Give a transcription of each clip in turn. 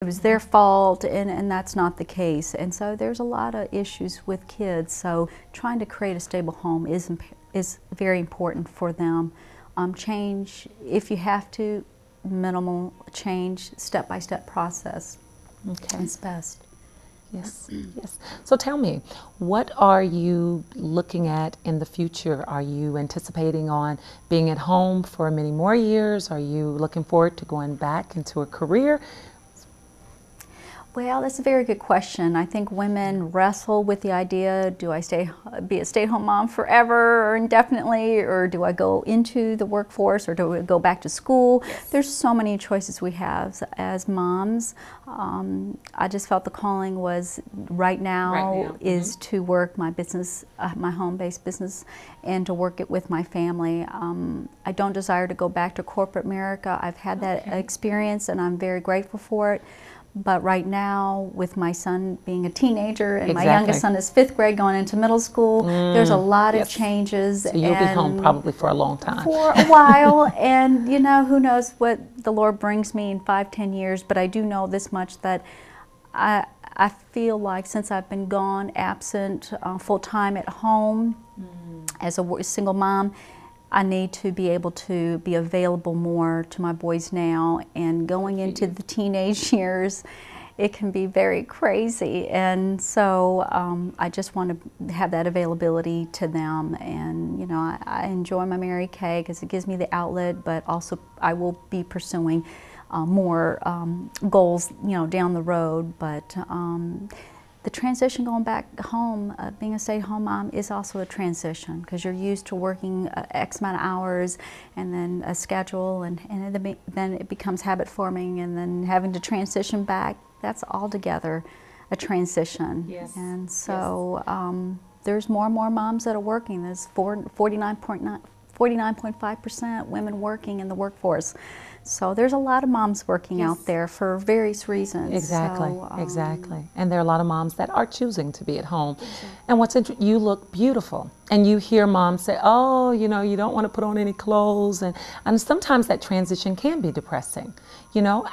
it was their fault, and that's not the case. And so there's a lot of issues with kids. So trying to create a stable home is very important for them. Change, if you have to, minimal change, step-by-step process. Okay. It's best. Yes, yes. So tell me, what are you looking at in the future? Are you anticipating on being at home for many more years? Are you looking forward to going back into a career? Well, that's a very good question. I think women wrestle with the idea, do I be a stay-at-home mom forever or indefinitely, or do I go into the workforce, or do I go back to school? Yes. There's so many choices we have as moms. I just felt the calling was right now is to work my business, my home-based business, and to work it with my family. I don't desire to go back to corporate America. I've had that experience and I'm very grateful for it. But right now, with my son being a teenager and my youngest son is 5th grade going into middle school, there's a lot of changes. So you'll be home probably for a long time. For a while, and you know, who knows what the Lord brings me in 5-10 years, but I do know this much, that I feel like since I've been gone, absent, full-time at home as a single mom, I need to be able to be available more to my boys now, and going into the teenage years, it can be very crazy, and so I just want to have that availability to them. And you know, I enjoy my Mary Kay because it gives me the outlet, but also I will be pursuing more goals, you know, down the road. But the transition going back home, being a stay-at-home mom, is also a transition, because you're used to working X amount of hours and then a schedule, and then it becomes habit forming, and then having to transition back, that's altogether a transition. Yes. And so there's more and more moms that are working. There's 49.5% women working in the workforce. So there's a lot of moms working out there for various reasons. Exactly, so, exactly. And there are a lot of moms that are choosing to be at home. And what's interesting, you look beautiful. And you hear moms say, oh, you know, you don't want to put on any clothes. And sometimes that transition can be depressing, you know,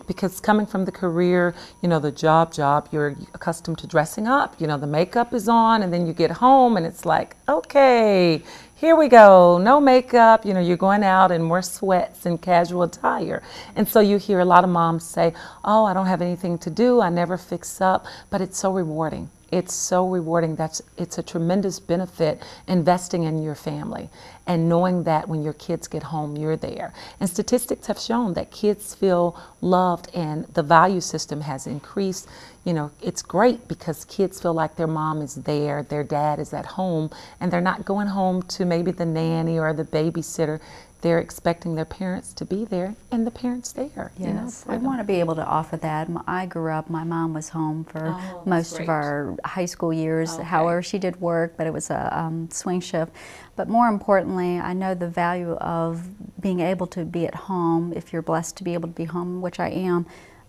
because coming from the career, you know, the job, you're accustomed to dressing up, you know, the makeup is on, and then you get home and it's like, okay, here we go, no makeup, you know, you're going out in more sweats and casual attire. And so you hear a lot of moms say, oh, I don't have anything to do, I never fix up, but it's so rewarding. It's so rewarding. It's a tremendous benefit investing in your family and knowing that when your kids get home, you're there. And statistics have shown that kids feel loved and the value system has increased. You know, it's great because kids feel like their mom is there, their dad is at home, and they're not going home to maybe the nanny or the babysitter. They're expecting their parents to be there, and the parents there. Yes, I want to be able to offer that. I grew up, my mom was home for most of our high school years. However, she did work, but it was a swing shift. But more importantly, I know the value of being able to be at home, if you're blessed to be able to be home, which I am.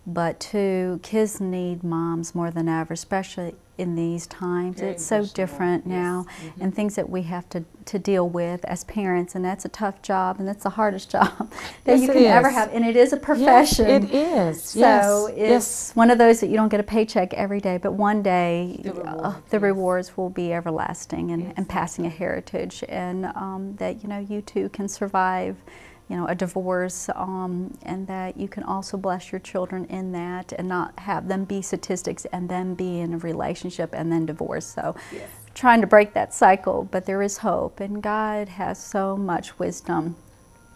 But two, kids need moms more than ever, especially in these times. It's so different now, and things that we have to deal with as parents, and that's a tough job, and that's the hardest job that you can ever have, and it is a profession. Yes, it is. So it's one of those that you don't get a paycheck every day, but one day the rewards will be everlasting, and passing a heritage, and that, you know, you too can survive, you know, a divorce, and that you can also bless your children in that, and not have them be statistics and then be in a relationship and then divorce. So trying to break that cycle, but there is hope, and God has so much wisdom.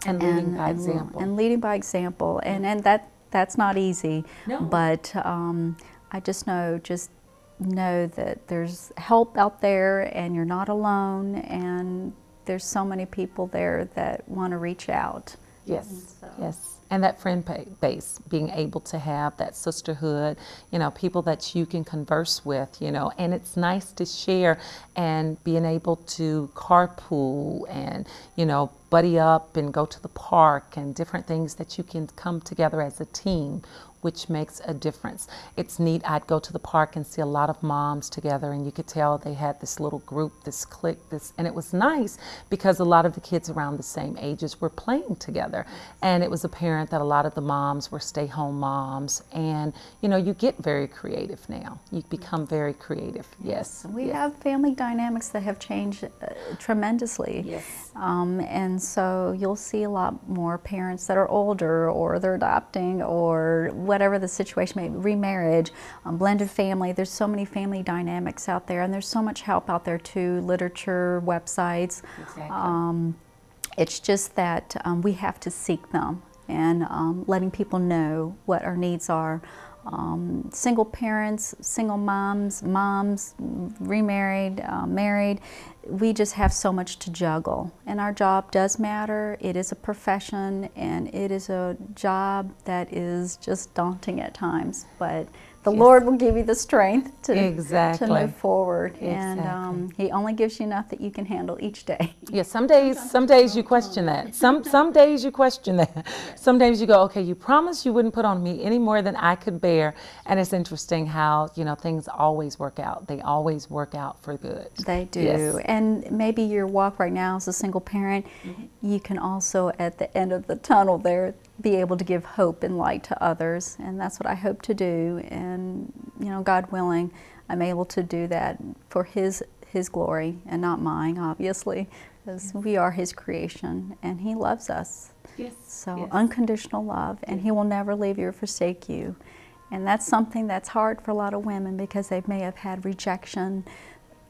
And leading by example. And leading by example, and that's not easy. No. But I just know that there's help out there, and you're not alone, and there's so many people there that want to reach out. Yes, yes. And that friend base, being able to have that sisterhood, you know, people that you can converse with, you know, and it's nice to share, and being able to carpool and, you know, buddy up and go to the park, and different things that you can come together as a team which makes a difference. It's neat. I'd go to the park and see a lot of moms together, and you could tell they had this little group, this clique, and it was nice because a lot of the kids around the same ages were playing together. And it was apparent that a lot of the moms were stay-home moms, and you know, you get very creative now. You become very creative. Yes. We have family dynamics that have changed tremendously. Yes. And so you'll see a lot more parents that are older, or they're adopting, or whatever the situation may be, remarriage, blended family. There's so many family dynamics out there, and there's so much help out there too, literature, websites. Exactly. It's just that we have to seek them, and letting people know what our needs are. Single parents, single moms, remarried, married, we just have so much to juggle. And our job does matter. It is a profession, and it is a job that is just daunting at times. But the Lord will give you the strength to move forward. And He only gives you enough that you can handle each day. Yeah, some days you question that. Some days you question that. Some days you go, okay, you promised you wouldn't put on me any more than I could bear. And it's interesting how, you know, things always work out. They always work out for good. They do. Yes. And maybe your walk right now as a single parent, you can also at the end of the tunnel there be able to give hope and light to others. And that's what I hope to do. And, you know, God willing, I'm able to do that for His glory and not mine, obviously, because we are His creation and He loves us. Yes. So unconditional love, and He will never leave you or forsake you. And that's something that's hard for a lot of women, because they may have had rejection,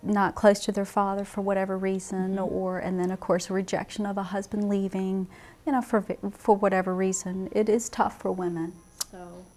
not close to their father for whatever reason, and then of course rejection of a husband leaving, you know, for whatever reason. It is tough for women.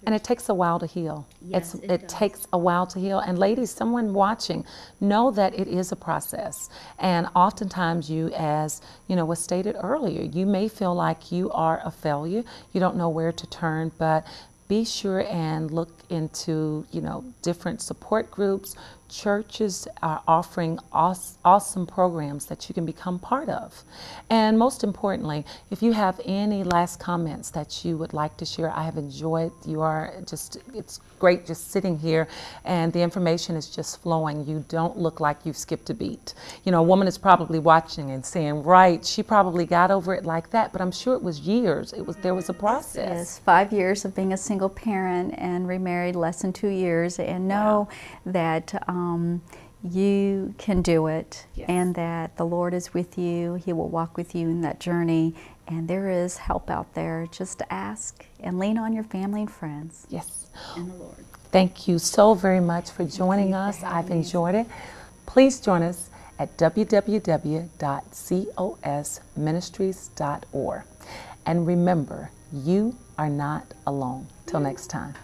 And it takes a while to heal. Yes, it takes a while to heal. And ladies, someone watching, know that it is a process. And oftentimes you, as you know, was stated earlier, you may feel like you are a failure. You don't know where to turn, but be sure and look into, you know, different support groups. Churches are offering awesome programs that you can become part of. And most importantly, if you have any last comments that you would like to share, I have enjoyed, it's great just sitting here and the information is just flowing. You don't look like you've skipped a beat. You know, a woman is probably watching and saying, right, she probably got over it like that, but I'm sure it was years. There was a process. Yes, 5 years of being a single parent and remarried less than 2 years, and know that you can do it, and that the Lord is with you. He will walk with you in that journey, and there is help out there. Just ask and lean on your family and friends. Yes. And the Lord. Thank you so very much for joining us. I've enjoyed it. Please join us at www.cosministries.org. And remember, you are not alone. Till next time.